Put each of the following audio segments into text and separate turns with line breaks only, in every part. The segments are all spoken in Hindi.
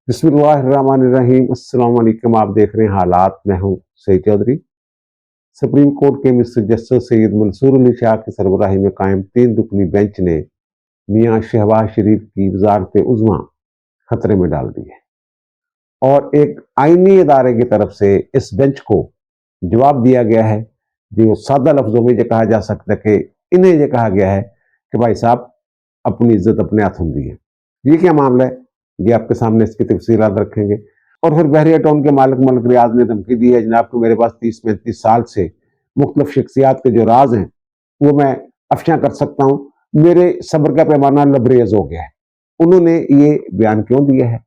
बिस्मिल्लाहिर्रहमानिर्रहीम। अस्सलाम वालेकुम। आप देख रहे हैं हालात। मैं हूं सईद चौधरी। सुप्रीम कोर्ट के मिस्टर जस्टिस सैयद मंसूर अली शाह की सरबराही में कायम 3 रुकनी बेंच ने मियां शहबाज शरीफ की वजारत उज़्मा खतरे में डाल दी है और एक आईनी इदारे की तरफ से इस बेंच को जवाब दिया गया है जो सादा लफ्जों में यह कहा जा सकता है कि इन्हें यह कहा गया है कि भाई साहब अपनी इज्जत अपने हाथ होंगी है। ये क्या मामला है, ये आपके सामने इसकी तफसीलात रखेंगे। और फिर बहरिया टाउन के मालिक मलिक रियाज ने धमकी दी है, जनाब को मेरे पास 30-35 साल से मुख्तलिफ शख्सियात के जो राज हैं वो मैं अफशा कर सकता हूँ, मेरे सब्र का पैमाना लबरेज हो गया है। उन्होंने ये बयान क्यों दिया है?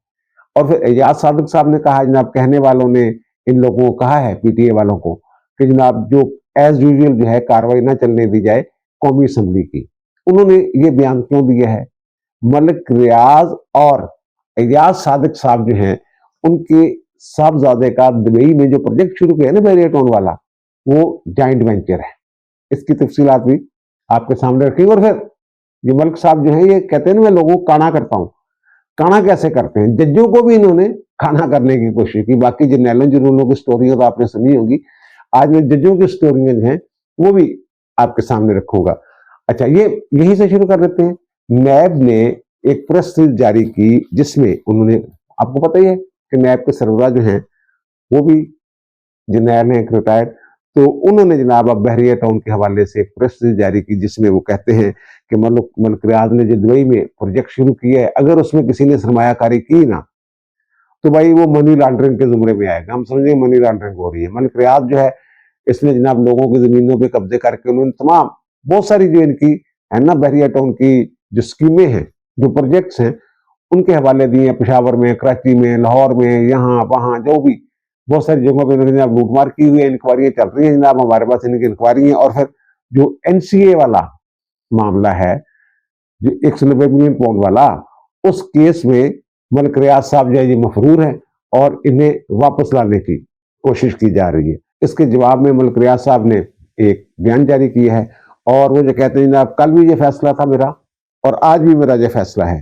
और फिर एजाज सादिक साहब ने कहा, जनाब कहने वालों ने इन लोगों को कहा है, पीटीए वालों को, कि जनाब जो एज यूजुअल जो है कार्रवाई ना चलने दी जाए कौमी असम्बली की। उन्होंने ये बयान क्यों दिया है? मलिक रियाज और एजाज सादिक साहब जो हैं उनके साहबजादे का दुबई में जो प्रोजेक्ट शुरू किया ना बहरिया टाउन वाला, वो जॉइंट वेंचर है। इसकी तफसीलात भी आपके सामने रखेंगे। और फिर ये मलिक साहब जो है ये कहते हैं ना मैं लोगों को काना करता हूँ। काना कैसे करते हैं? जज्जों को भी इन्होंने काना करने की कोशिश की। बाकी जर्नैलों जुर्नलों की स्टोरियां तो आपने सुनी होगी, आज मैं जज्जों की स्टोरियां जो हैं वो भी आपके सामने रखूंगा। अच्छा, ये यहीं से शुरू कर देते हैं। नैब ने एक प्रेस रिलीज जारी की जिसमें उन्होंने, आपको पता ही है कि नैब के सरबराह जो हैं वो भी जर्नैल हैं, एक रिटायर्ड, तो उन्होंने जनाब अब बहरिया टाउन के हवाले से एक प्रेस रिलीज जारी की जिसमें वो कहते हैं कि मलिक रियाज ने जो दुबई में प्रोजेक्ट शुरू किया है, अगर उसमें किसी ने सरमायाकारी की ना तो भाई वो मनी लॉन्ड्रिंग के जुमरे में आएगा। हम समझेंगे मनी लॉन्ड्रिंग हो रही है। मलिक रियाज जो है इसने जनाब लोगों की जमीनों पे कब्जे करके उन्होंने तमाम बहुत सारी जो इनकी है ना बहरिया टाउन की जो स्कीमें हैं, जो प्रोजेक्ट्स हैं, उनके हवाले दिए हैं। पेशावर में, कराची में, लाहौर में, यहाँ वहाँ जो भी बहुत सारी जगहों पर इन्होंने जनाब लूटमार की हुई है। इंक्वायरियां चल रही है जनाब, हमारे पास इनकी इंक्वायरी है। और फिर जो एनसीए वाला मामला है, जो 190 मिलियन पाउंड वाला, उस केस में मलिक रियाज साहब जो है ये मफरूर है और इन्हें वापस लाने की कोशिश की जा रही है। इसके जवाब में मलिक रियाज साहब ने एक बयान जारी किया है और वो जो कहते हैं जनाब कल भी ये फैसला था मेरा और आज भी मेरा ये फैसला है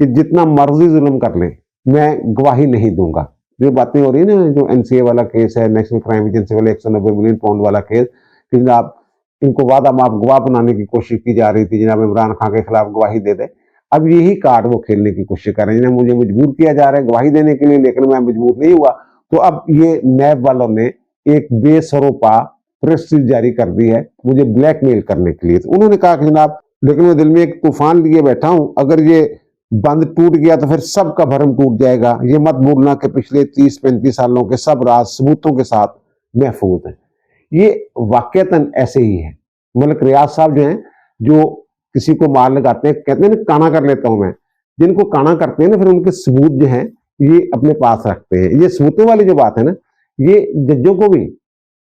कि जितना मर्जी जुल्म कर ले मैं गवाही नहीं दूंगा। जो बातें हो रही है ना, जो एनसीए वाला केस है, नेशनल क्राइम एजेंसी वाला 190 मिलियन पाउंड वाला केस, कि जनाब इनको वादा माफ गवाह बनाने की कोशिश की जा रही थी, जनाब इमरान खान के खिलाफ गवाही दे दे। अब यही कार्ड वो खेलने की कोशिश कर रहे हैं। मुझे मजबूर किया जा रहा है गवाही देने के लिए, लेकिन मैं मजबूर नहीं हुआ। तो अब ये नैब वालों ने एक बेसरोपा प्रेस जारी कर दी है मुझे ब्लैकमेल करने के लिए। तो उन्होंने कहा कि जनाब लेकिन मैं दिल में एक तूफान लिए बैठा हूं, अगर ये बंद टूट गया तो फिर सबका भरम टूट जाएगा। ये मत भूलना कि पिछले 30-35 सालों के सब राज सबूतों के साथ महफूज हैं। ये वाकयतन ऐसे ही है। मलिक रियाज साहब जो हैं, जो किसी को मार लगाते हैं, कहते हैं ना काना कर लेता हूं मैं, जिनको काना करते हैं ना फिर उनके सबूत जो हैं ये अपने पास रखते हैं। ये सबूतों वाली जो बात है ना, ये जज्जों को भी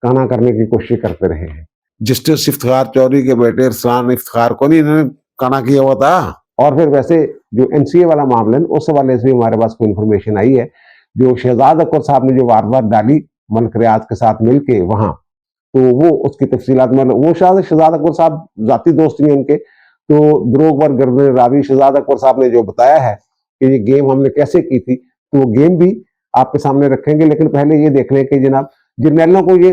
काना करने की कोशिश करते रहे हैं। जस्टिस इफ्तिखार चौधरी के बेटे इरफान इफ्तिखार को नहीं इन्होंने काना किया हुआ था। और फिर वैसे जो एनसीए वाला मामला है उस हवाले से हमारे पास कोई इंफॉर्मेशन आई है, जो शहजाद अकबर साहब ने जो वारदात डाली मलिक रियाज के साथ मिलके वहां, तो वो उसकी तफसीलात मतलब वो शायद शहजाद अकबर साहब जाती दोस्त भी उनके, तो द्रोगवर गर्दन रावी शहजाद अकबर साहब ने जो बताया है कि ये गेम हमने कैसे की थी, तो वो गेम भी आपके सामने रखेंगे। लेकिन पहले ये देख लें कि जनाब जर्नैलों को ये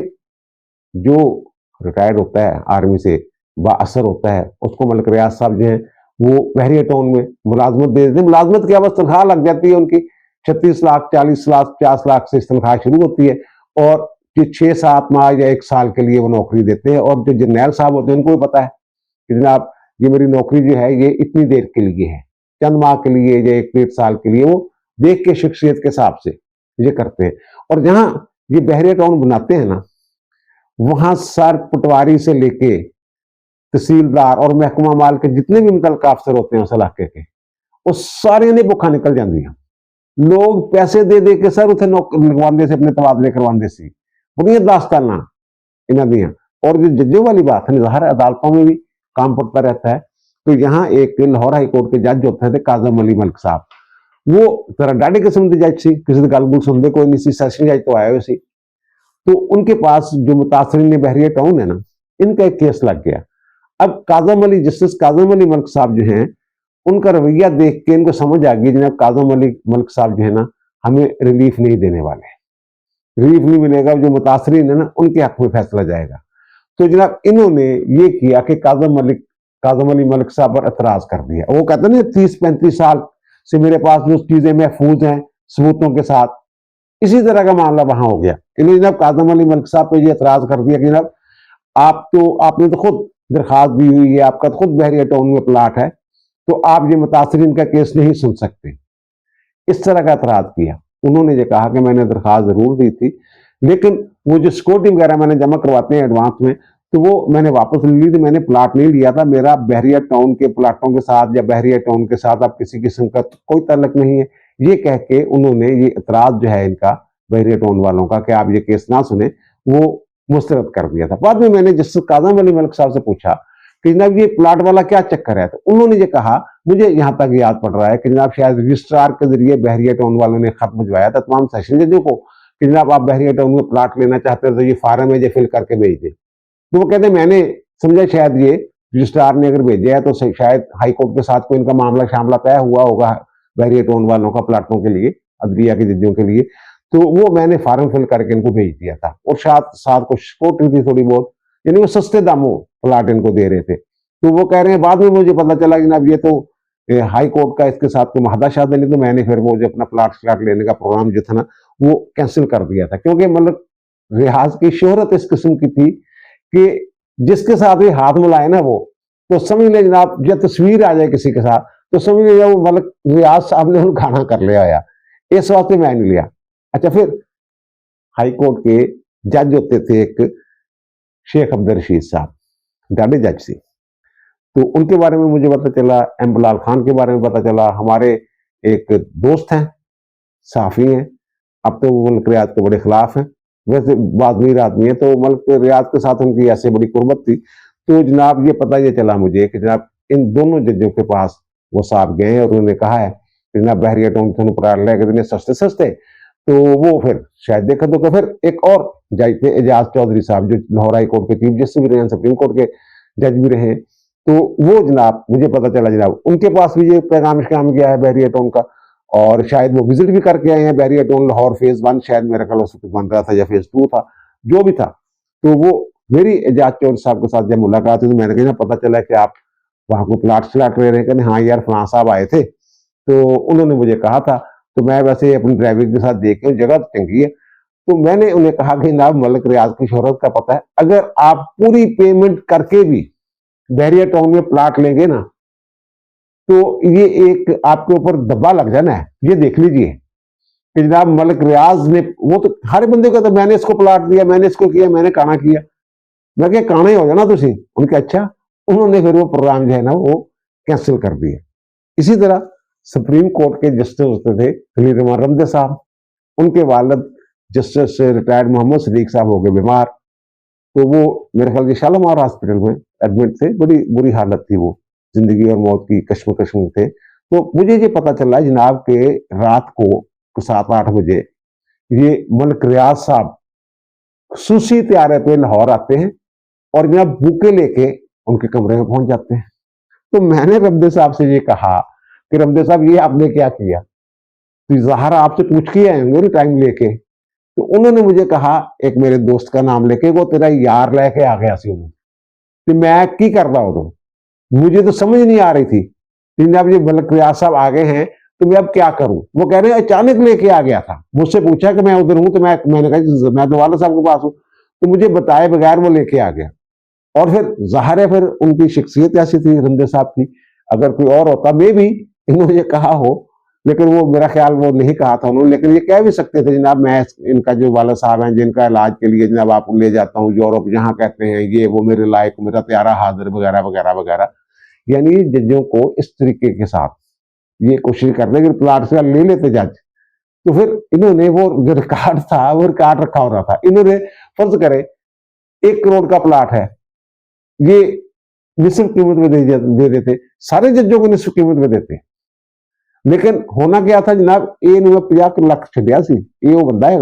जो रिटायर्ड होता है आर्मी से बाअसर होता है उसको मलिक रियाज साहब जो है वो बहरिया टाउन में मुलाजमत दे देते हैं। मुलाजमत क्या, बस तनख्वाह लग जाती है उनकी 36 लाख 40 लाख 50 लाख से तनख्वाह शुरू होती है और कि 6-7 माह या 1 साल के लिए वो नौकरी देते हैं। और जो जर्नैल साहब होते हैं उनको भी पता है कि जनाब ये मेरी नौकरी जो है ये इतनी देर के लिए है, चंद माह के लिए या 1-1.5 साल के लिए, वो देख के शख्सियत के हिसाब से ये करते हैं। और जहां ये बहरिया टाउन बनाते हैं ना, वहां सर पटवारी से लेके तहसीलदार और महकमा माल के जितने भी मुतल्लिका अफसर होते हैं उस इलाके के, वो सारे ने भुखा निकल जाती हैं। लोग पैसे दे दे के सर उसे लगवाते से अपने तबादले करवाते सी, बड़िया दास्ताना इन्हों दियां। और जो जजों वाली बात है, ज़ाहिर अदालतों में भी काम पड़ता रहता है। तो यहाँ एक लाहौर हाई कोर्ट के जज होते थे काजम अली मलिक साहब, वो जरा डाढ़ी किस्म के जज सी, किसी की गल गुल सुनते कोई नहीं सी, सैशन जज तो आए हुए सी। तो उनके पास जो मुतासरीन बहरिया टाउन है ना, इनका एक केस लग गया। अब काजम अली, जस्टिस काजम अली मलिक साहब जो हैं उनका रवैया देख के इनको समझ आ गई जनाब काजम अली मलिक साहब जो है ना हमें रिलीफ नहीं देने वाले, रिलीफ नहीं मिलेगा, जो मुतासरीन है ना उनके हक में फैसला जाएगा। तो जनाब इन्होंने ये किया कि काजम अली मलिक साहब पर एतराज कर दिया। वो कहते ना 30-35 साल से मेरे पास जो चीजें महफूज हैं सबूतों के साथ, इसी तरह का मामला वहां हो गया। इन्होंने जनाब काजम अली मलिक साहब पे ये एतराज कर दिया कि जनाब आपने तो खुद दरखास्त दी हुई है, आपका तो खुद बहरिया टाउन में प्लाट है, तो आप ये मुतासरीन का केस नहीं सुन सकते। इस तरह का एतराज किया। उन्होंने ये कहा कि मैंने दरखास्त जरूर दी थी, लेकिन वो जो सिक्योरिटी वगैरह मैंने जमा करवाते हैं एडवांस में, तो वो मैंने वापस ले ली थी। मैंने प्लाट नहीं लिया था, मेरा बहरिया टाउन के प्लाटों के साथ या बहरिया टाउन के साथ अब किसी किस्म का कोई ताल्लुक नहीं है। ये कह के उन्होंने ये एतराज जो है इनका बहरिया टाउन वालों का कि आप ये केस ना सुने, वो मुस्तरद कर दिया था। बाद में मैंने जस्टिस काजम अली मलिक साहब से पूछा कि जनाब ये प्लाट वाला क्या चक्कर है, तो उन्होंने ये कहा, मुझे यहां तक याद पड़ रहा है कि जनाब शायद रजिस्ट्रार के जरिए बहरिया टाउन वालों ने खत भिजवाया था तमाम सेशन जजों को कि जनाब आप बहरिया टाउन में प्लाट लेना चाहते हो तो ये फार्म है, ये फिल करके भेज दे। तो वो कहते मैंने समझा शायद ये रजिस्ट्रार ने अगर भेजा है तो शायद हाईकोर्ट के साथ कोई इनका मामला शामला तय हुआ होगा बहरिया टाउन वालों का प्लाटों के लिए, अदलिया के जजों के लिए, तो वो मैंने फार्म फिल करके इनको भेज दिया था। और साथ कुछ सपोर्ट थी थोड़ी बहुत, यानी वो सस्ते दामों प्लाट इनको दे रहे थे। तो वो कह रहे हैं बाद में मुझे पता चला कि जनाब ये तो हाई कोर्ट का इसके साथ कोई महादा शादी नहीं, तो मैंने फिर वो जो अपना प्लाट लेने का प्रोग्राम जो था ना वो कैंसिल कर दिया था। क्योंकि मतलब रियाज की शोहरत इस किस्म की थी कि जिसके साथ ये हाथ मिलाए ना वो, तो समझ ले जनाब जब तस्वीर आ जाए किसी के साथ तो समझ ले वो मतलब रियाज साहब ने उन खाना कर लिया या इस वास्ते मैं नहीं लिया। अच्छा, फिर हाई कोर्ट के जज होते थे एक शेख अब्दुल रशीद साहब, डाडे जज थे, तो उनके बारे में मुझे पता चला, एम बिलाल खान के बारे में पता चला। हमारे एक दोस्त हैं, साफी हैं, अब तो वो मुल्क रियाज के बड़े खिलाफ हैं, वैसे बाज़मीर आदमी है, तो मुल्क रियाज के साथ उनकी ऐसे बड़ी कुर्बत थी। तो जनाब ये पता ये चला मुझे कि जनाब इन दोनों जजों के पास वो साहब गए और उन्होंने कहा है कि जनाब बहरिया टाउन से प्लाट लेके सस्ते सस्ते, तो वो फिर शायद देखा तो फिर एक और जज थे एजाज चौधरी साहब, जो लाहौर हाई कोर्ट के चीफ जस्टिस भी रहे हैं, सुप्रीम कोर्ट के जज भी रहे, तो वो जनाब मुझे पता चला जनाब उनके पास भी ये पैगाम शिकाम गया है बहरिया टाउन का, और शायद वो विजिट भी करके आए हैं बहरिया टाउन लाहौर फेज 1, शायद मेरा ख्याल उस बन रहा था या फेज 2 था, जो भी था। तो वो मेरी एजाज चौधरी साहब के साथ जब मुलाकात हुई तो मैंने कहा पता चला कि आप वहां को प्लाट ले रहे हैं। हाँ यार फलां साहब आए थे, तो उन्होंने मुझे कहा था, तो मैं वैसे अपनी ड्राइविंग के साथ देख के जगह तो चंगी है, तो मैंने उन्हें कहा कि जनाब मलिक रियाज की शोहरत का पता है, अगर आप पूरी पेमेंट करके भी बहरिया टाउन में प्लाट लेंगे ना तो ये एक आपके ऊपर दब्बा लग जाना है, ये देख लीजिए कि जनाब मलिक रियाज ने, वो तो हर बंदे को तो मैंने इसको प्लाट दिया, मैंने इसको किया, मैंने काना किया, मैं क्या काना ही हो जाना तुसी। उनके अच्छा, उन्होंने फिर वो प्रोग्राम जो है ना वो कैंसिल कर दिया। इसी तरह सुप्रीम कोर्ट के जस्टिस होते थे खलील रहमान रमदे साहब, उनके वालिद जस्टिस रिटायर्ड मोहम्मद सदीक साहब हो गए बीमार, तो वो मेरे ख्याल से शालामार हॉस्पिटल में एडमिट थे, बड़ी बुरी हालत थी, वो जिंदगी और मौत की कश्मकश में थे। तो मुझे ये पता चला जनाब के रात को 7-8 बजे ये मलिक रियाज साहब खसूसी त्यारे पे लाहौर आते हैं और जनाब बुके लेके उनके कमरे में पहुंच जाते हैं। तो मैंने रमदे साहब से ये कहा कि रमदे साहब ये आपने क्या किया, तो ज़ाहिर आपसे पूछ के आए होंगे टाइम लेके। तो उन्होंने मुझे कहा एक मेरे दोस्त का नाम लेके, वो तेरा यार लेके आ गया सी उन्होंने, तो मैं की कर रहा हूं, मुझे तो समझ नहीं आ रही थी कि जब ये मलिक रियाज साहब आ गए हैं तो मैं अब क्या करूं। वो कह रहे हैं अचानक लेके आ गया था, मुझसे पूछा कि मैं उधर हूं, तो मैंने कहा मैं तो वाला साहब के पास हूं, तो मुझे बताए बगैर वो लेके आ गया। और फिर जाहिर है फिर उनकी शख्सियत ऐसी थी रमदे साहब की, अगर कोई और होता मे भी इन्होंने ये कहा हो, लेकिन वो मेरा ख्याल वो नहीं कहा था उन्होंने, लेकिन ये कह भी सकते थे जनाब मैं इनका जो वाला साहब हैं जिनका इलाज के लिए जनाब आपको ले जाता हूँ यूरोप, जहाँ कहते हैं ये वो मेरे लायक मेरा प्यारा हाजिर वगैरह वगैरह वगैरह। यानी जजों को इस तरीके के साथ ये कोशिश करते कि प्लाट से ले लेते जज, तो फिर इन्होंने वो जो रिकॉर्ड था वो रिकॉर्ड रखा हो रहा था, इन्होंने फर्ज करे 1 करोड़ का प्लाट है, ये निश्चित कीमत में दे देते, सारे जजों को निश्चित कीमत में देते। लेकिन होना क्या था जनाब, ये 50 लाख छड़िया सी, ये वो बंदा है,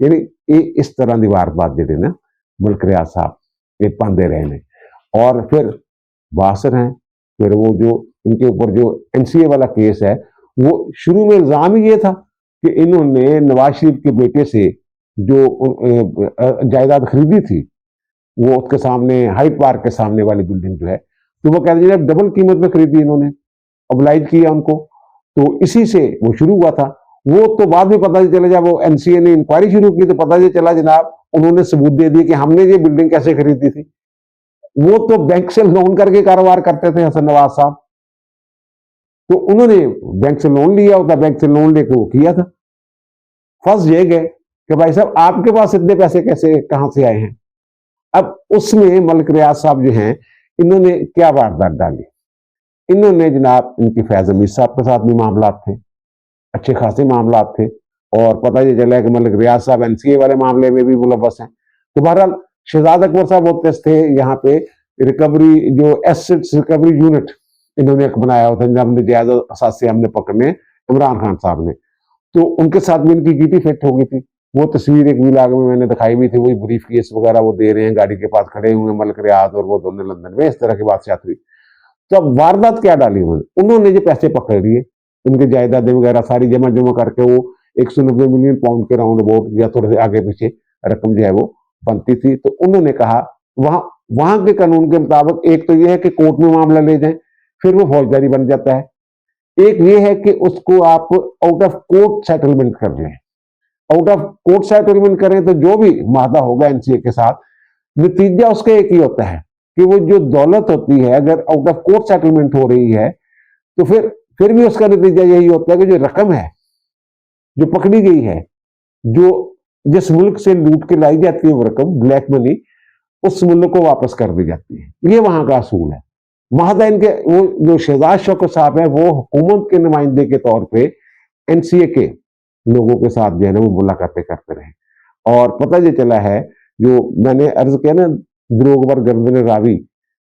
यानी ये इस तरह की वारदात जी ना मलिक रियाज साहब ये पाते रहे ने। और फिर बासर हैं, फिर वो जो इनके ऊपर जो एनसीए वाला केस है, वो शुरू में इल्जाम ही ये था कि इन्होंने नवाज शरीफ के बेटे से जो जायदाद खरीदी थी, वो उसके सामने हाइट पार्क के सामने वाली बिल्डिंग जो है, तो वो कहते हैं डबल कीमत में खरीदी इन्होंने, ऑब्लाइज किया उनको। तो इसी से वो शुरू हुआ था। वो तो बाद में पता चला, जब वो एनसीए ने इंक्वायरी शुरू की तो पता चला जनाब, उन्होंने सबूत दे दिए कि हमने ये बिल्डिंग कैसे खरीदी थी। वो तो बैंक से लोन करके कारोबार करते थे हसन नवाज साहब, तो उन्होंने बैंक से लोन लिया होता, बैंक से लोन लेकर वो किया था। फंस ये गए कि भाई साहब आपके पास इतने पैसे कैसे कहां से आए हैं। अब उसमें मलिक रियाज साहब जो हैं, इन्होंने क्या वारदात डाली, इन्होंने जनाब इनकी फैज अमीर साहब के साथ भी मामला थे, अच्छे खासे मामला थे, और पता ये चला कि मलिक रियाज साहब एनसीए वाले मामले में भी मुलव्वस हैं। तो बहरहाल शहजाद अकबर साहब होते थे यहाँ पे रिकवरी, जो एसेट्स रिकवरी यूनिट इन्होंने एक बनाया होता है, हमने जायज असासे हमने पकड़ने इमरान खान साहब ने, तो उनके साथ भी इनकी गिटी फिट हो गई थी। वो तस्वीर एक व्लॉग में मैंने दिखाई भी थी, वही ब्रीफ केस वगैरह वो दे रहे हैं, गाड़ी के पास खड़े हुए मलिक रियाज और वो दोनों लंदन में, इस तरह की बात हुई। तो अब वारदात क्या डाली उन्होंने जो पैसे पकड़ लिए, उनके जायदादें वगैरह सारी जमा जमा करके वो 190 मिलियन पाउंड के राउंड अबाउट या थोड़े से आगे पीछे रकम जो है वो बनती थी। तो उन्होंने कहा वहां वहां के कानून के मुताबिक एक तो यह है कि कोर्ट में मामला ले जाएं, फिर वो फौजदारी बन जाता है। एक ये है कि उसको आप आउट ऑफ कोर्ट सेटलमेंट कर लें। आउट ऑफ कोर्ट सेटलमेंट करें तो जो भी मादा होगा एनसीए के साथ, नतीजा उसका एक ही होता है कि वो जो दौलत होती है, अगर आउट ऑफ कोर्ट सेटलमेंट हो रही है तो फिर भी उसका नतीजा यही होता है कि जो रकम है जो पकड़ी गई है, जो जिस मुल्क से लूट के लाई जाती है वो रकम, ब्लैक मनी, उस मुल्क को वापस कर दी जाती है। ये वहां का असूल है। महादा इनके वो जो शहजाद शौकत साहब है, वो हुकूमत के नुमाइंदे के तौर पे एनसीए के लोगों के साथ जो है ना वो मुलाकातें करते रहे। और पता ये चला है, जो मैंने अर्ज किया ना, दिलोवर गर्दन रावी,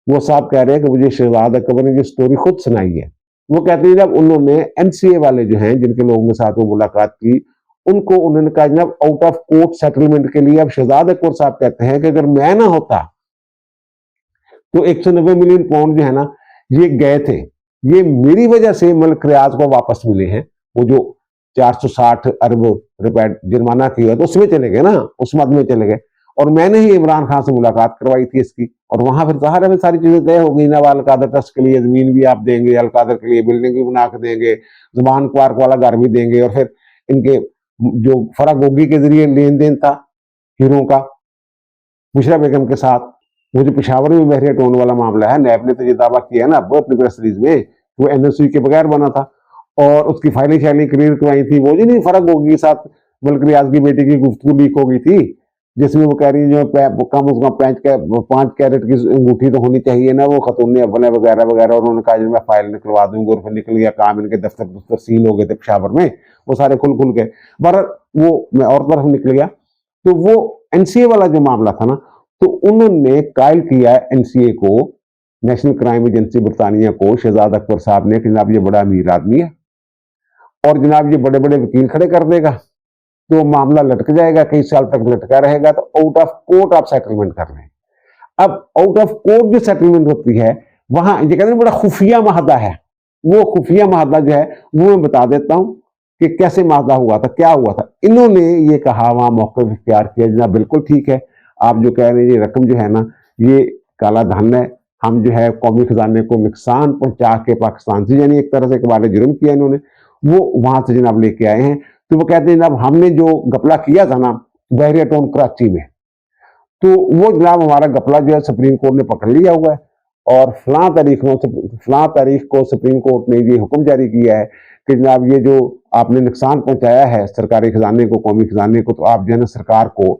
वो साहब कह रहे हैं कि मुझे शहजाद अकबर ने जो स्टोरी खुद सुनाई है, वो कहते हैं जब उन्होंने एनसीए वाले जो हैं जिनके लोगों के साथ वो मुलाकात की, उनको उन्होंने कहा जनाब आउट ऑफ कोर्ट सेटलमेंट के लिए, अब शहजाद अकबर साहब कहते हैं कि अगर मैं ना होता तो 190 मिलियन पाउंड जो है ना ये गए थे, ये मेरी वजह से मलिक रियाज को वापस मिले हैं। वो जो 460 अरब रुपए जुर्माना किया तो उसमें चले गए ना, उस मद में चले गए। और मैंने ही इमरान खान से मुलाकात करवाई थी इसकी, और वहां फिर ज़ाहिर है सारी चीजें तय हो गई ना। अलकादर ट्रस्ट के लिए जमीन भी आप देंगे, अलकादर के लिए बिल्डिंग भी बना के देंगे, जुबान पार्क वाला घर भी देंगे, और फिर इनके जो फरागोगी के जरिए लेन देन था हीरों का बुशरा बेगम के साथ, वो जो पेशावर में बहरिया टोन वाला मामला है, नैब ने तो ये दावा किया है ना अपनी प्रेस रिलीज में, वो एनओसी के बगैर बना था, और उसकी फाइलिंग शाइलिंग क्लियर करवाई थी। वो जी नहीं फर्क होगी साथ मलिक रियाज की बेटी की गुफ्तगू लीक हो गई थी, जिसमें वो कह रही है जो कम से कम 5 कैरेट की अंगूठी तो होनी चाहिए ना, वो खतून अपने वगैरह वगैरह। और उन्होंने कहा मैं फाइल निकलवा दूंगी, और फिर निकल गया काम, इनके दफ्तर सील हो गए थे पेशावर में, वो सारे खुल गए। पर वो मैं और तरफ निकल गया। तो वो एनसीए वाला जो मामला था ना, तो उन्होंने कायल किया एनसीए को, नेशनल क्राइम एजेंसी बरतानिया को, शहजाद अकबर साहब ने कि जनाब ये बड़ा अमीर आदमी है और जनाब ये बड़े बड़े वकील खड़े कर देगा, तो मामला लटक जाएगा, कई साल तक लटका रहेगा, तो आउट ऑफ कोर्ट आप सेटलमेंट कर लें। अब आउट ऑफ कोर्ट जो सेटलमेंट होती है, वहां ये कहते हैं बड़ा खुफिया माहदा है। वो खुफिया माहदा जो है वो मैं बता देता हूं कि कैसे माहदा हुआ था, क्या हुआ था। इन्होंने ये कहा, वहां मौके इख्तियार किया, जनाब बिल्कुल ठीक है, आप जो कह रहे हैं ये रकम जो है ना ये काला धन है, हम जो है कौमी खजाने को नुकसान पहुंचा के पाकिस्तान से, यानी एक तरह से कबाल जुर्म किया इन्होंने, वो वहां से जनाब लेके आए हैं। तो वो कहते हैं जनाब हमने जो गपला किया था ना बहरिया टाउन कराची में, तो वो जनाब हमारा गपला जो है सुप्रीम कोर्ट ने पकड़ लिया हुआ है, और फलां तारीख को सुप्रीम कोर्ट ने ये हुक्म जारी किया है कि जनाब ये जो आपने नुकसान पहुंचाया है सरकारी खजाने को, कौमी खजाने को, तो आप जो है ना सरकार को,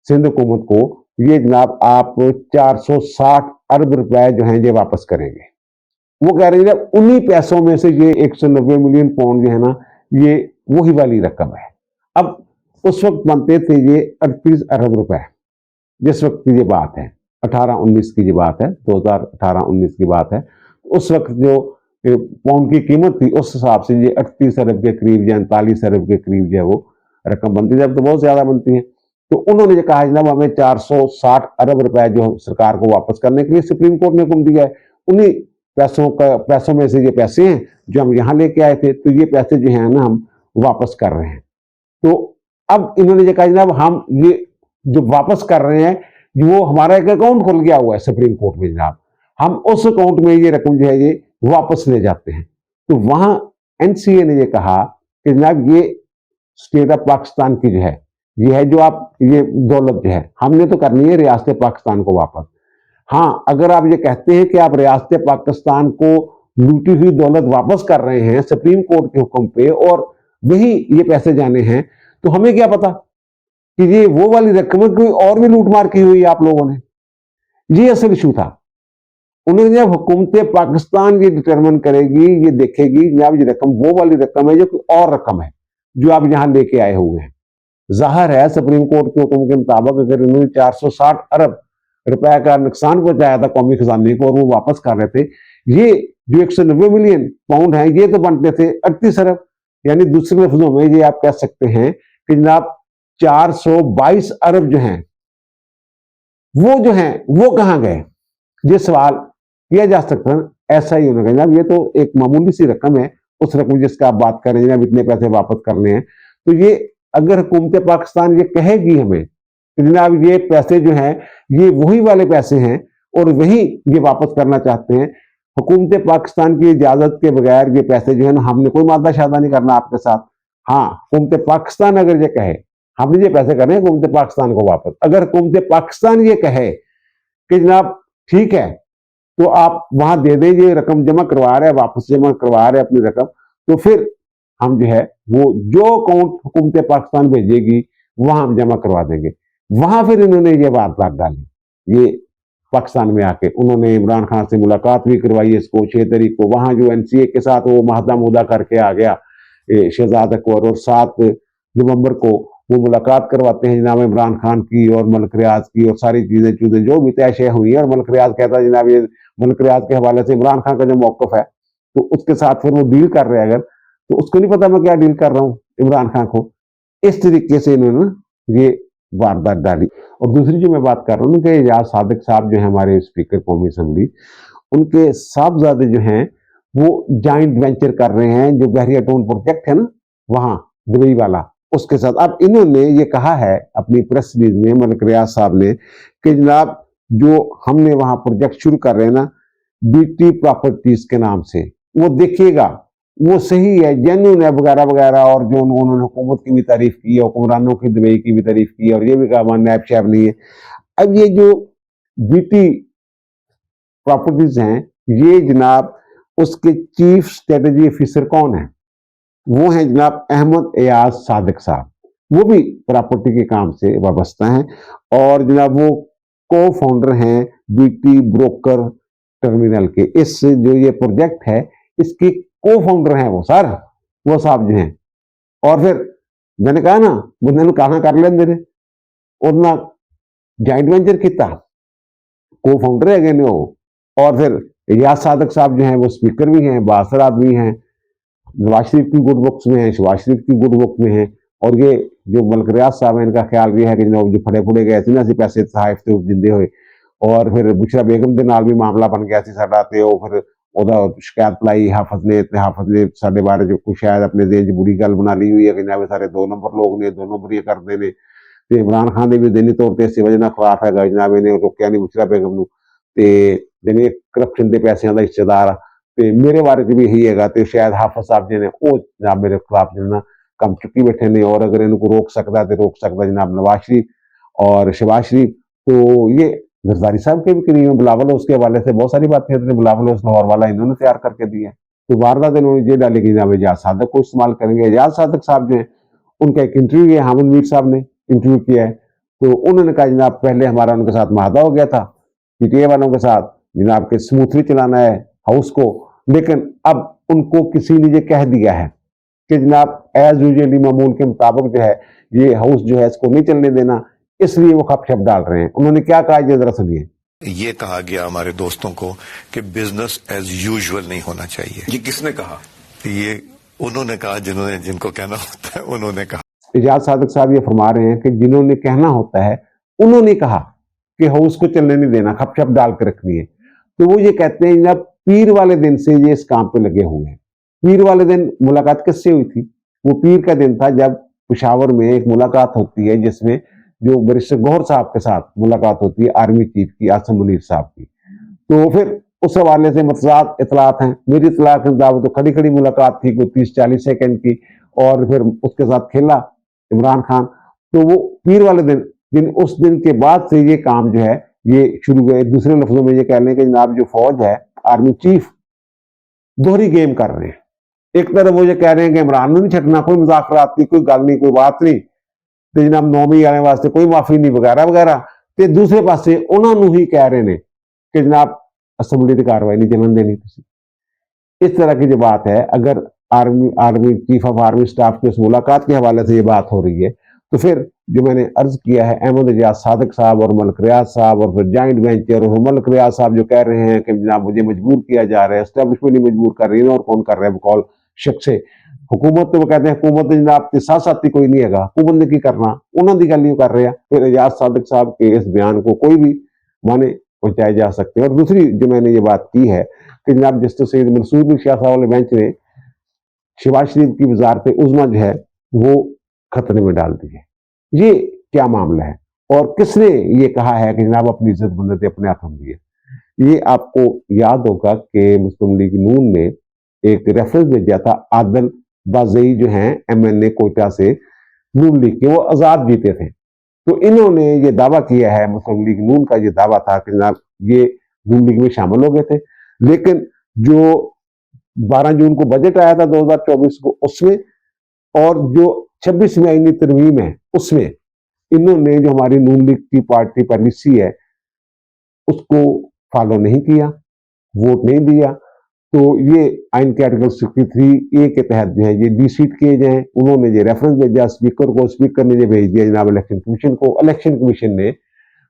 सिंध हुकूमत को, ये जनाब आप 460 अरब रुपए जो हैं ये वापस करेंगे। वो कह रहे हैं उन्हीं पैसों में से ये 190 मिलियन पाउंड जो है ना ये वही वाली रकम है। अब उस वक्त बनते थे ये 38 अरब रुपए, जिस वक्त की ये बात है 18-19 की ये बात है, 2018-19 की बात है। उस वक्त जो पाउंड की कीमत थी उस हिसाब से ये 38 अरब के करीब या 39 अरब के करीब जो है वो रकम बनती थी। अब तो बहुत ज्यादा बनती है। तो उन्होंने जो कहा जनाब हमें 460 अरब रुपए जो सरकार को वापस करने के लिए सुप्रीम कोर्ट ने हुक्म दिया है, उन्हीं पैसों में से ये पैसे हैं जो हम यहाँ लेके आए थे, तो ये पैसे जो है ना हम वापस कर रहे हैं। तो अब इन्होंने ये कहा जनाब हम ये जो वापस कर रहे हैं वो हमारा एक अकाउंट खुल गया हुआ है सुप्रीम कोर्ट में जनाब, हम उस अकाउंट में ये रकम जो है ये वापस ले जाते हैं। तो वहां एनसीए ने ये कहा कि जनाब ये स्टेट ऑफ पाकिस्तान की जो है ये है, जो आप ये दौलत जो है हमने तो करनी है रियासत पाकिस्तान को वापस। हाँ, अगर आप ये कहते हैं कि आप रियासत पाकिस्तान को लूटी हुई दौलत वापस कर रहे हैं सुप्रीम कोर्ट के हुक्म पे और वही ये पैसे जाने हैं, तो हमें क्या पता कि ये वो वाली रकम है, कोई और भी लूटमार की हुई है आप लोगों ने। ये असल इशू था। उन्होंने जब हुकूमत पाकिस्तान ये डिटरमिन करेगी, ये देखेगी जनाब ये रकम वो वाली रकम है जो कोई और रकम है जो आप यहां लेके आए हुए हैं। जाहिर है सुप्रीम कोर्ट के हुक्म के मुताबिक अगर इन्होंने 460 अरब रुपए का नुकसान पहुंचाया था कौमी खजाने को और वो वापस कर रहे थे, ये जो 190 मिलियन पाउंड है ये तो बनते थे 38 अरब। यानी दूसरे लफ्जों में ये आप कह सकते हैं कि जनाब 422 अरब जो हैं वो कहां गए, ये सवाल किया जा सकता है। ऐसा ही होना जनाब, ये तो एक मामूली सी रकम है, उस रकम जिसका आप बात कर रहे हैं जनाब इतने पैसे वापस करने हैं। तो ये अगर हुकूमत पाकिस्तान ये कहेगी हमें कि जनाब ये पैसे जो हैं ये वही वाले पैसे हैं और वही ये वापस करना चाहते हैं, हुकूमत पाकिस्तान की इजाजत के बगैर ये पैसे जो है ना हमने कोई मादा शादा नहीं करना आपके साथ। हाँ, हुकूमत पाकिस्तान अगर ये कहे हमने ये पैसे करने हैं हुकूमत पाकिस्तान को वापस, अगर हुकूमत पाकिस्तान ये कहे कि जनाब ठीक है तो आप वहां दे दें, ये रकम जमा करवा रहे हैं वापस जमा करवा रहे हैं अपनी रकम, तो फिर हम जो है वो जो अकाउंट हुकूमत पाकिस्तान भेजेगी वहां हम जमा करवा देंगे। वहां फिर इन्होंने ये बात डाली, ये पाकिस्तान में आके उन्होंने इमरान खान से मुलाकात भी करवाई इसको 6 तारीख को, वहां जो एनसीए के साथ वो माहदा मुदा करके आ गया शहजाद अकबर, और 7 नवंबर को वो मुलाकात करवाते हैं जनाब इमरान खान की और मलिक रियाज की, और सारी चीजें जो भी तय शय हुई है। और मलिक रियाज कहता है जनाब ये मलिक रियाज के हवाले से इमरान खान का जो मौकफ है तो उसके साथ फिर वो डील कर रहे हैं, अगर तो उसको नहीं पता मैं क्या डील कर रहा हूँ इमरान खान को। इस तरीके से इन्होंने ये वारदात डाली। और दूसरी जो मैं बात कर रहा हूँ कि एजाज सादिक साहब जो है हमारे स्पीकर कौमी असम्बली, उनके साहबजादे जो हैं वो जॉइंट वेंचर कर रहे हैं, जो बहरिया टोन प्रोजेक्ट है ना वहां दुबई वाला, उसके साथ। अब इन्होंने ये कहा है अपनी प्रेस रिलीज में मलिक रियाज साहब ने कि जनाब जो हमने वहां प्रोजेक्ट शुरू कर रहे हैं ना बीटी प्रॉपर्टीज के नाम से, वो देखिएगा वो सही है, जेन्युइन है वगैरह वगैरह, और जो उन्होंने हुकूमत की भी तारीफ की है, हुक्मरानों की दुबई की भी तारीफ की है, और ये भी कहा नैब शैब नहीं है। अब ये जो बीटी प्रॉपर्टीज हैं ये जनाब उसके चीफ स्ट्रेटेजी ऑफिसर कौन है, वो है जनाब अहमद एयाज सादिक साहब, वो भी प्रॉपर्टी के काम से वाबस्ता हैं, और जनाब वो को फाउंडर हैं बीटी ब्रोकर टर्मिनल के। इस जो ये प्रोजेक्ट है इसके को फाउंडर हैं वो सर, वो साहब जो हैं। और फिर मैंने कहा ना बंदे ने कहा कर लेंदे ने और ना जॉइंट वेंचर किया, को फाउंडर है ने वो। और फिर एयाज सादिक साहब जो हैं वो स्पीकर भी हैं, बासर आदमी हैं, नवाज शरीफ की गुड बुक्स में है, शहबाज शरीफ की गुड बुक में है। और ये जो मलिक रियाज साहब है इनका ख्याल ये है कि जो फड़े फुड़े गए थे ना सी पैसे सहायफ से जिंदे हुए, और फिर बुशरा बेगम के नाल भी मामला बन गया सी साडा, ते वो फिर ओदा शिकायत लाई हाफज ने साडे बारे जो कुछ शायद अपने देश च बुरी गल बना ली हुई है कि जनाब सारे 2 नंबर लोग ने, 2 नंबर ये करते हैं। तो इमरान खान ने भी दिनी तौर पर इस वजह खिलाफ है जनाब, इन्हें रोकया नहीं बुशरा बेगम नूं, ते जिन्हें करप्शन के पैसों का हिस्सेदार ते मेरे बारे च भी यही है, तो शायद हाफज साहब जी ने वो जनाब मेरे खिलाफ जो ना कम चुकी बैठे ने, और अगर इनको रोक सकता तो रोक सकता जनाब नवाज शरीफ और शहबाज शरीफ। तो ये जरदारी साहब के भी करीब बिलावल उसके हवाले से बहुत सारी बातें हैं, बिलावल उस लाहौर वाला इन्होंने तैयार करके दी है। तो वारदात इन्होंने ये डाली कि जनाब एजाज सादिक को इस्तेमाल करेंगे। एजाज सादिक साहब जो है उनका एक इंटरव्यू है, हामिद मीर साहब ने इंटरव्यू किया है, तो उन्होंने कहा जनाब पहले हमारा उनके साथ माहदा हो गया था पीटीए वालों के साथ जनाब के स्मूथली चलाना है हाउस को, लेकिन अब उनको किसी ने ये कह दिया है कि जनाब एज यूजुअली मामूल के मुताबिक जो है ये हाउस जो है इसको नहीं चलने देना, इसलिए वो खपशप डाल रहे हैं। उन्होंने क्या कहा ये जरा सुनिए।
ये कहा गया हमारे दोस्तों को कि बिजनेस एज यूजुअल नहीं होना चाहिए।
ये किसने कहा?
ये उन्होंने कहा जिनको कहना होता है उन्होंने कहा।
एजाज सादिक साहब ये फरमा रहे हैं कि जिन्होंने कहना होता है उन्होंने कहा कि हाउस को चलने नहीं देना, खपशप डाल के रखनी है। तो वो ये कहते हैं जनाब पीर वाले दिन से ये इस काम पे लगे हुए हैं। पीर वाले दिन मुलाकात किससे हुई थी? वो पीर का दिन था जब पेशावर में एक मुलाकात होती है, जिसमें जो बैरिस्टर गौहर साहब के साथ मुलाकात होती है, आर्मी चीफ की, आसिम मुनीर साहब की। तो फिर उस हवाले से मतलब इतलात हैं। मेरी इतलात के मुताबिक तो खड़ी खड़ी मुलाकात थी, कोई 30-40 सेकंड की, और फिर उसके साथ खेला इमरान खान। तो वो पीर वाले दिन उस दिन के बाद से ये काम जो है ये शुरू हुए। दूसरे लफ्जों में ये कह लें कि जनाब जो फौज है, आर्मी चीफ दोहरी गेम कर रहे हैं। एक तरफ वो ये कह रहे हैं कि इमरान ने नहीं छटना, कोई मुज़ाकरात नहीं, कोई गल नहीं, कोई बात नहीं, तो जनाब 9वीं वाले वास्ते कोई माफी नहीं वगैरह वगैरह। तो दूसरे पासे उन्होंने ही कह रहे हैं कि जनाब असम्बली की कार्रवाई नहीं चलन देनी। इस तरह की जो बात है, अगर army chief of army staff की उस मुलाकात के हवाले से ये बात हो रही है, तो फिर जो मैंने अर्ज किया है, अहमद एजाज सादिक साहब और मलिक रियाज साहब और फिर जॉइंट वेंचर और मलिक रियाज साहब जो कह रहे हैं कि जनाब मुझे मजबूर किया जा रहा है, एस्टेब्लिशमेंट ही मजबूर कर रही है, और कौन कर रहा है बकौल शख्स से हुकूमत। तो वो कहते हैं हुकूमत जनाब के साथ साथी कोई नहीं है, हुकूमत ने की करना, उन्होंने गल नहीं कर रहे हैं। फिर एजाज सादिक साहब के इस बयान को कोई भी माने पहुंचाए जा सकते हैं। और दूसरी जो मैंने ये बात की है कि जनाब जस्टिस सैयद मंसूर अली शाह साहब वाले बेंच ने शहबाज शरीफ की वजारत उज़्मा जो है वो खतरे में डाल दी है। ये क्या मामला है और किसने ये कहा है कि जनाब अपनी इज्जत बुलंदी अपने हाथों में है? ये आपको याद होगा कि मुस्लिम लीग नून ने एक रेफरेंस भेजा था, आदल बाजई जो हैं MNA कोयटा से नून लीग के, वो आजाद जीते थे। तो इन्होंने ये दावा किया है, मुस्लिम लीग नून का ये दावा था कि जनाब ये नून लीग में शामिल हो गए थे, लेकिन जो 12 जून को बजट आया था 2024 को, उसमें और जो 26 में आईनी तरमीम है उसमें इन्होंने जो हमारी नून लीग की पार्टी पॉलिसी है उसको फॉलो नहीं किया, वोट नहीं दिया। तो ये आइन के आर्टिकल 63A के तहत जो है ये डिसीट किए जाए। उन्होंने ये रेफरेंस भेजा स्पीकर को, स्पीकर ने ये भेज दिया जनाब इलेक्शन कमीशन को। इलेक्शन कमीशन ने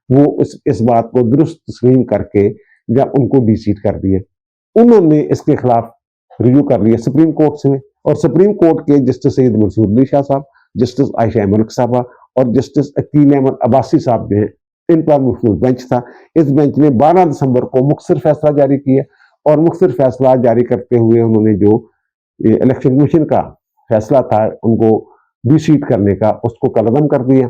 वो इस बात को दुरुस्त तस्लीम करके जब उनको डिसीट कर दिया, उन्होंने इसके खिलाफ रिव्यू कर लिया सुप्रीम कोर्ट से, और सुप्रीम कोर्ट के जस्टिस सैयद मंसूर अली शाह साहब, जस्टिस आयशा मलिक साहबा और जस्टिस अकील अहमद अब्बासी साहब जो है, इन पर महफूज बेंच था। इस बेंच ने 12 दिसंबर को मुख्तसर फैसला जारी किया, और मुख्तसर फैसला जारी करते हुए उन्होंने जो इलेक्शन कमीशन का फैसला था उनको डिसीट करने का, उसको कलअदम कर दिया।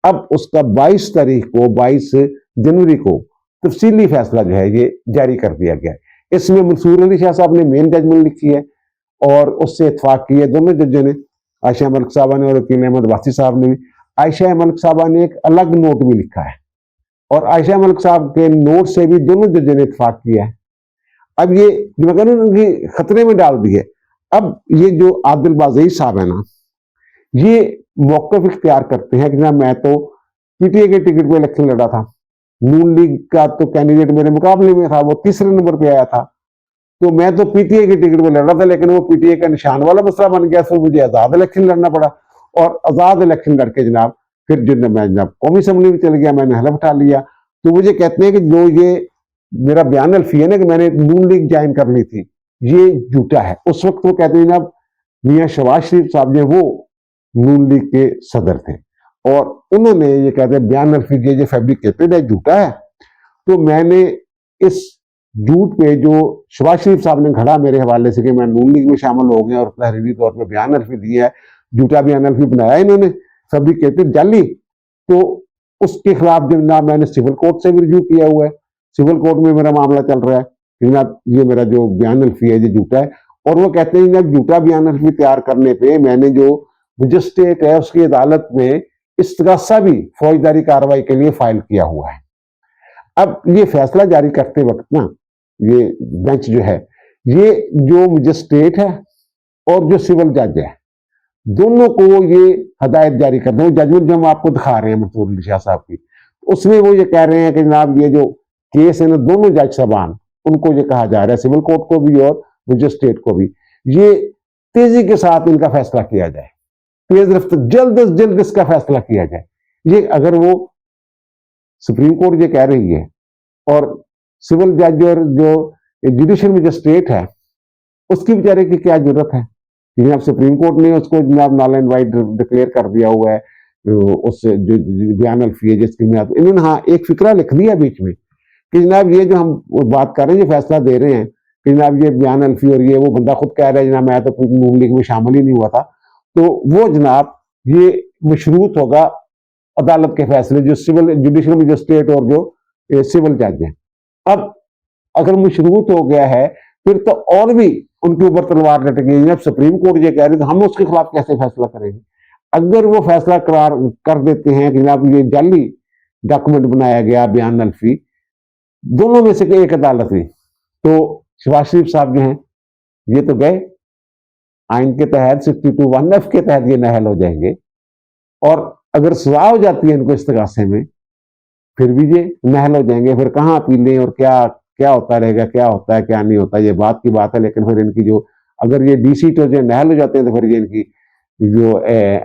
अब उसका 22 तारीख को, 22 जनवरी को तफसीली फैसला जो है ये जारी कर दिया गया। इसमें मंसूर अली शाह साहब ने मेन जजमेंट लिखी है और उससे इतफाक की है दोनों जजों ने, आयशा मलिक साहबा ने और अकील अहमद वासी साहब ने भी। आयशा मलिक साहबा ने एक अलग नोट भी लिखा है, और आयशा मलिक साहब के नोट से भी दोनों जजों ने इतफाक किया है। अब ये जो मैं उनकी खतरे में डाल दी है। अब ये जो आदिल बाजई साहब है ना, ये मौकफ इख्तियार करते हैं कि ना मैं तो PTA के टिकट पे इलेक्शन लड़ा था, नून लीग का तो कैंडिडेट मेरे मुकाबले में था, वो तीसरे नंबर पे आया था, तो मैं तो PTA के टिकट पे लड़ा था, लेकिन वो PTA का निशान वाला मसला बन गया, फिर मुझे आजाद इलेक्शन लड़ना पड़ा। और आजाद इलेक्शन लड़के जनाब फिर जो मैं जनाब कौमी असम्बली में चल गया, मैंने हलफ उठा लिया। तो मुझे कहते हैं कि जो ये मेरा बयान अल्फी है ना कि मैंने नून लीग ज्वाइन कर ली थी, ये झूठा है। उस वक्त वो कहते हैं जनाब मियाँ शहबाज शरीफ साहब जो वो नून लीग के सदर थे, और उन्होंने ये कहते हैं बयान अल्फी ये फैब्रिकेटेड है, झूठा है। तो मैंने इस झूठ पे जो शहबाज शरीफ साहब ने घड़ा मेरे हवाले से कि मैं नून लीग में शामिल हो गया और तहरीरी तौर पर बयान अल्फी दिया है, झूठा बयान अल्फी बनाया इन्होंने, फैब्रिकेटेड जाली। तो उसके खिलाफ जनाब मैंने सिविल कोर्ट से भी रिव्यू किया हुआ है, सिविल कोर्ट में मेरा मामला चल रहा है कि जनाब ये मेरा जो बयान अल्फी है ये झूठा है। और वो कहते हैं जनाब झूठा बयान अल्फी तैयार करने पे मैंने जो मजिस्ट्रेट है उसकी अदालत में इस्तगासा भी फौजदारी कार्रवाई के लिए फाइल किया हुआ है। अब ये फैसला जारी करते वक्त ना ये बेंच जो है, ये जो मजिस्ट्रेट है और जो सिविल जज है, दोनों को ये हदायत जारी करते हैं। जजमेंट जो हम आपको दिखा रहे हैं मंसूर अली शाह साहब की, उसमें वो ये कह रहे हैं कि जनाब ये जो केस है ना, दोनों जज साहबान उनको ये कहा जा रहा है, सिविल कोर्ट को भी और मजिस्ट्रेट को भी, ये तेजी के साथ इनका फैसला किया जाए, तेज रफ्तार, जल्द से जल्द इसका फैसला किया जाए। ये अगर वो सुप्रीम कोर्ट ये कह रही है और सिविल जज और जो जुडिशियल मजिस्ट्रेट है उसकी बेचारे की क्या जरूरत है? जनाब सुप्रीम कोर्ट ने उसको जनाब नल एंड वाइड डिक्लेयर कर दिया हुआ है, उस जो बयान अल्फी है जिसकी में इन्होंने हाँ एक फिक्रा लिख दिया बीच में कि जनाब ये जो हम बात कर रहे हैं, ये फैसला दे रहे हैं कि जनाब ये बयान अल्फी और ये वो बंदा खुद कह रहा है जनाब मैं तो नून लीग में शामिल ही नहीं हुआ था, तो वो जनाब ये मशरूत होगा अदालत के फैसले, जो सिविल जुडिशल मजिस्ट्रेट और जो सिविल जज हैं। अब अगर मशरूत हो गया है फिर तो और भी उनके ऊपर तलवार लटकेगी। जब सुप्रीम कोर्ट ये कह रही है तो हम उसके खिलाफ कैसे फैसला करेंगे? अगर वो फैसला करार कर देते हैं कि जनाब ये जाली डॉक्यूमेंट बनाया गया बयान अल्फी, दोनों में से एक अदालत हुई, तो शहबाज शरीफ साहब जो हैं ये तो गए, आइन के तहत 62(1)(f) के तहत ये नाअहल हो जाएंगे। और अगर सजा हो जाती है इनको इस्तगासे में, फिर भी ये नाअहल हो जाएंगे। फिर कहाँ अपीलें और क्या क्या होता रहेगा, क्या होता है क्या नहीं होता, ये बात की बात है। लेकिन फिर इनकी जो अगर ये डी सीट जो नाअहल हो जाते हैं तो फिर ये इनकी जो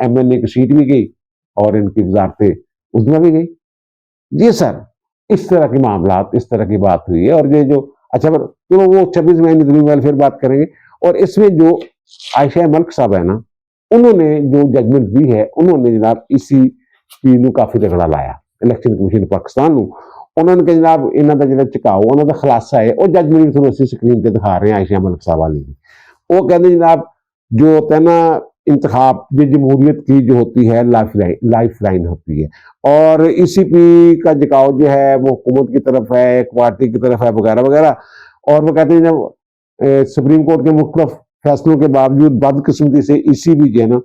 MNA की सीट भी गई और इनकी वजारतें उसमें भी गई। जी सर, इस तरह के मामला, इस तरह की बात हुई है। और ये जो अच्छा फिर चलो वो 26 महीने वाले फिर बात करेंगे। और इसमें जो आयशा मलिक साहब है ना, उन्होंने जो जजमेंट दी है, उन्होंने जनाब इसी चीज को काफी तगड़ा लाया इलेक्शन कमीशन पाकिस्तान ਨੂੰ। उन्होंने कहा जनाब इन्हों का जो झुकाओ, उन्होंने खुलासा है और जजमेंट भी थोड़ी स्क्रीन पर दिखा रहे हैं आयशा मलिक साहब वाली। वो कहते जनाब जो होता है ना इंतखाब, जो जमहूरियत की जो होती है लाइफ लाइन होती है, और ECP का झुकाव जो है वो हुकूमत की तरफ है, एक पार्टी की तरफ है वगैरह वगैरह। और वो कहते हैं जब सुप्रीम कोर्ट के मुख्तलिफ फैसलों के बावजूद बदकिस्मती से ECP जो है ना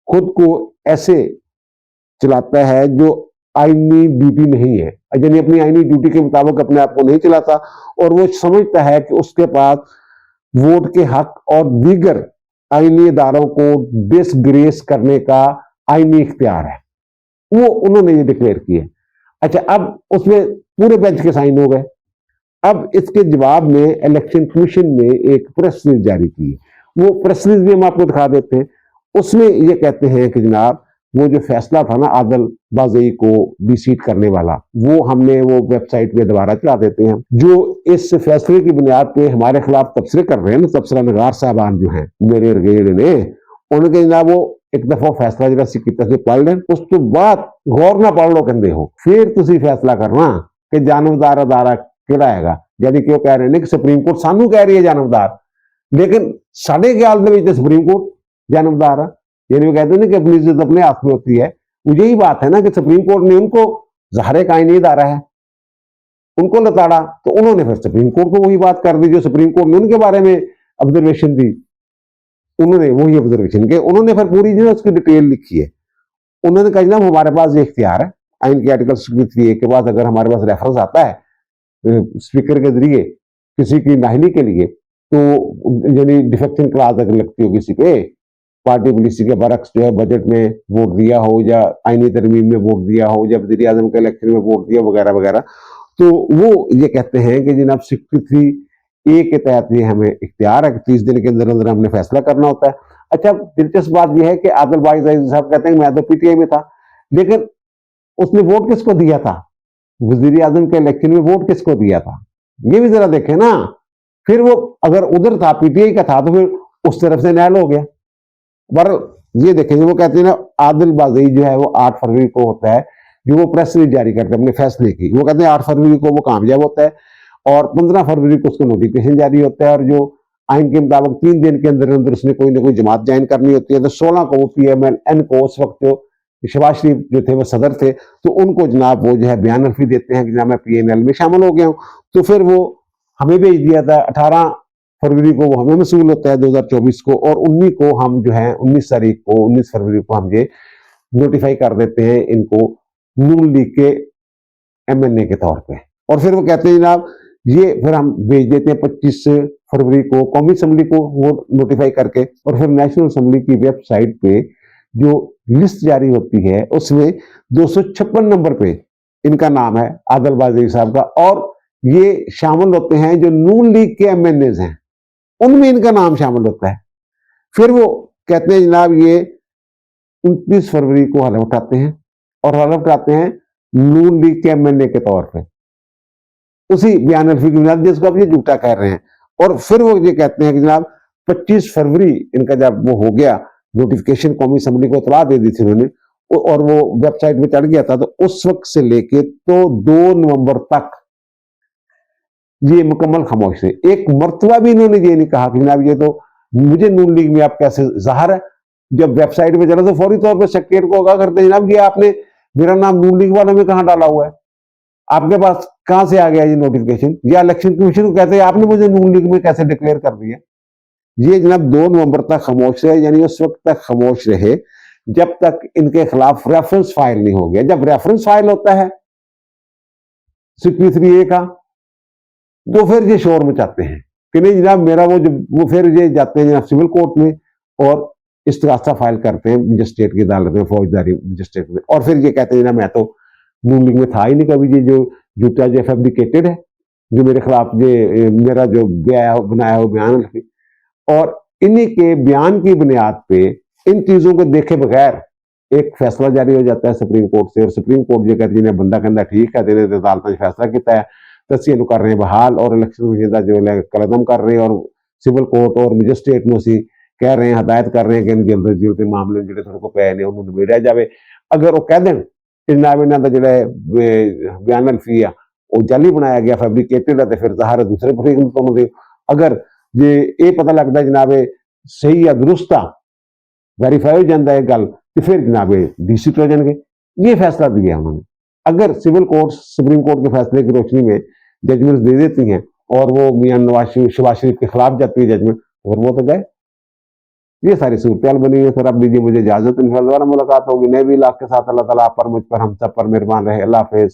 खुद को ऐसे चलाता है जो आईनी ड्यूटी नहीं है, यानी अपनी आईनी ड्यूटी के मुताबिक अपने आप को नहीं चलाता, और वो समझता है कि उसके पास वोट के हक और दीगर आईनी इदारों को डिसग्रेस करने का आईनी इख्तियार है, वो उन्होंने ये डिक्लेयर किया। अच्छा, अब उसमें पूरे बेंच के साइन हो गए। अब इसके जवाब में इलेक्शन कमीशन ने एक प्रेस रिलीज जारी की है, वो प्रेस रिलीज भी हम आपको दिखा देते हैं। उसमें ये कहते हैं कि जनाब वो जो फैसला था ना आदल बाज़ई को डिसीट करने वाला, वो हमने वो वेबसाइट में दोबारा चला देते हैं। जो इस फैसले की बुनियाद पे हमारे खिलाफ तबसरे कर रहे हैं ना, तबसरा नगार साहबान जो हैं मेरे रगेड़ ने, उनके जनाब वो एक दफा फैसला जो से पढ़ लें, उस तो बाद गौर ना पढ़ लो कहते हो, फिर तुम फैसला करना कि जानबदार अदारा किहड़ा हैगा। यानी कि वो कह रहे हैं कि सुप्रीम कोर्ट सानू कह रही है जानबदार, लेकिन साढ़े ख्याल में सुप्रीम कोर्ट जानबदार है। यानी वो कहते हैं ना कि अपनी इज्जत अपने हाथ में होती है। वो यही बात है ना कि सुप्रीम कोर्ट ने उनको ज़ाहिर कायन नहीं दारा है, उनको लताड़ा, तो उन्होंने फिर सुप्रीम कोर्ट को वही बात कर दी जो सुप्रीम कोर्ट ने उनके बारे में ऑब्जर्वेशन दी। उन्होंने वही ऑब्जर्वेशन के उन्होंने फिर पूरी जो उसकी डिटेल लिखी है। उन्होंने कहा जनाब हमारे पास ये इख्तियार है आइन के आर्टिकल 63 के बाद, अगर हमारे पास रेफरेंस आता है स्पीकर के जरिए किसी की नाहली के लिए, तो यानी डिफेक्शन क्लास अगर लगती हो किसी पे, पार्टी पॉलिसी के बरक्स जो है बजट में वोट दिया हो या आईनी तरमीम में वोट दिया हो या वज़ीर आज़म के इलेक्शन में वोट दिया वगैरह वगैरह, तो वो ये कहते हैं कि जनाब 63A के तहत ये हमें इख्तियार है कि 30 दिन के अंदर अंदर हमने फैसला करना होता है। अच्छा, दिलचस्प बात यह है कि आदिल बाज़ई साहब कहते हैं मैं तो PTI में था, लेकिन उसने वोट किसको दिया था? वज़ीर आज़म के इलेक्शन में वोट किसको दिया था? ये भी जरा देखें ना। फिर वो अगर उधर था PTI का था तो फिर उस तरफ से नाअहल हो गया। पर ये देखेंगे वो कहते हैं ना आदिल बाज़ई जो है वो 8 फरवरी को होता है जो वो प्रेस रिलीज जारी करते हैं अपने फैसले की। वो कहते हैं 8 फरवरी को वो कामयाब होता है और 15 फरवरी को उसका नोटिफिकेशन जारी होता है, और जो आइन के मुताबिक 3 दिन के अंदर अंदर उसने कोई ना कोई जमात ज्वाइन करनी होती है। तो 16 को वो PMLN को उस वक्त जो शहबाज शरीफ जो थे वो सदर थे, तो उनको जनाब वो जो है बयान अल्फी देते हैं कि जनाब मैं PNL में शामिल हो गया हूँ। तो फिर वो हमें भेज दिया था 18 फरवरी को वो हमें मसूल होता है 2024 को, और 19 को हम जो है 19 तारीख को 19 फरवरी को हम ये नोटिफाई कर देते हैं इनको नून लीग के MNA के तौर पे। और फिर वो कहते हैं जनाब ये फिर हम भेज देते हैं 25 फरवरी को कौमी असम्बली को वो नोटिफाई करके, और फिर नेशनल असम्बली की वेबसाइट पे जो लिस्ट जारी होती है उसमें 256 नंबर पे इनका नाम है आदिल बाज़ई साहब का, और ये शामिल होते हैं जो नून लीग के MNAs हैं उनमें इनका नाम शामिल होता है। फिर वो कहते हैं जनाब ये 29 फरवरी को हलफ उठाते हैं, और हलफ उठाते हैं नून लीग के MNA के तौर पे उसी बयान अल्फी की बुनियाद जिसको आप ये झूठा कह रहे हैं। और फिर वो ये कहते हैं कि जनाब 25 फरवरी इनका जब वो हो गया नोटिफिकेशन, कौमी असम्बली को इतला दे दी थी उन्होंने और वो वेबसाइट में चढ़ गया था, तो उस वक्त से लेके तो 2 नवंबर तक ये मुकम्मल खामोश थे। एक मर्तबा भी इन्होंने ये नहीं कहा कि जनाब ये तो मुझे नून लीग में आप कैसे ज़ाहिर है, जब वेबसाइट पे चला तो फौरी तौर पे सेक्रेटरीट को होगा करते जनाब ये आपने मेरा नाम नून लीग वालों में कहां डाला हुआ है, आपके पास कहां से आ गया ये नोटिफिकेशन, या इलेक्शन कमीशन को कहते हैं आपने मुझे नून लीग में कैसे डिक्लेयर कर दिया। ये जनाब 2 नवंबर तक खामोश रहे, यानी उस वक्त तक खामोश रहे जब तक इनके खिलाफ रेफरेंस फाइल नहीं हो गया। जब रेफरेंस फाइल होता है 63A का, तो फिर ये शोर मचाते हैं कि नहीं जनाब मेरा वो फिर ये जाते हैं जनाब सिविल कोर्ट में और इस्तिगासा फाइल करते हैं मजिस्ट्रेट की अदालत में, फौजदारी मजिस्ट्रेट में, और फिर ये कहते हैं जनाब मैं तो नून लीग में था ही नहीं कभी, ये जो झूठा जो फैब्रिकेटेड है जो मेरे खिलाफ ये मेरा जो बनाया हुआ बयान है, और इन्हीं के बयान की बुनियाद पे इन चीजों को देखे बगैर एक फैसला जारी हो जाता है सुप्रीम कोर्ट से, और सुप्रीम कोर्ट ये कहती है बंदा कहता ठीक है तेरे अदालत ने फैसला किया है तस्वीर कर रहे हैं बहाल, और इलेक्शन कमीशन जो है कलदम कर रहे हैं, और सिविल कोर्ट और मजिस्ट्रेट में उसी कह रहे हैं हदायत कर रहे हैं कि जल्द अज जल्द मामले जो थोड़े को पै ने उन्होंने निबेड़ा जाए। अगर वो कह दें कि जनाब इन्हों का जो बयान अलफी है वो जाली बनाया गया फैब्रिकेटेड है, तो फिर ज़ाहिर दूसरे फरीक तो अगर ये पता लगता है जनाब सही या दुरुस्त आ वेरीफाई हो जाता है गल, तो फिर जनाब डीसीट हो जाएंगे। ये फैसला दिया उन्होंने। अगर सिविल कोर्ट सुप्रीम कोर्ट के फैसले की रोशनी में जजमेंट दे देती हैं और वो मियां शहबाज शरीफ के खिलाफ जाती है जजमेंट, और वो तो गए। ये सारी सूरत बनी है सर। अब दीजिए मुझे इजाजत, इंशाअल्लाह दोबारा मुलाकात होगी नए भी इलाके के साथ। अल्लाह ताला आप पर, मुझ पर, हम सब पर मेहरबान रहे। अल्लाह हाफिज।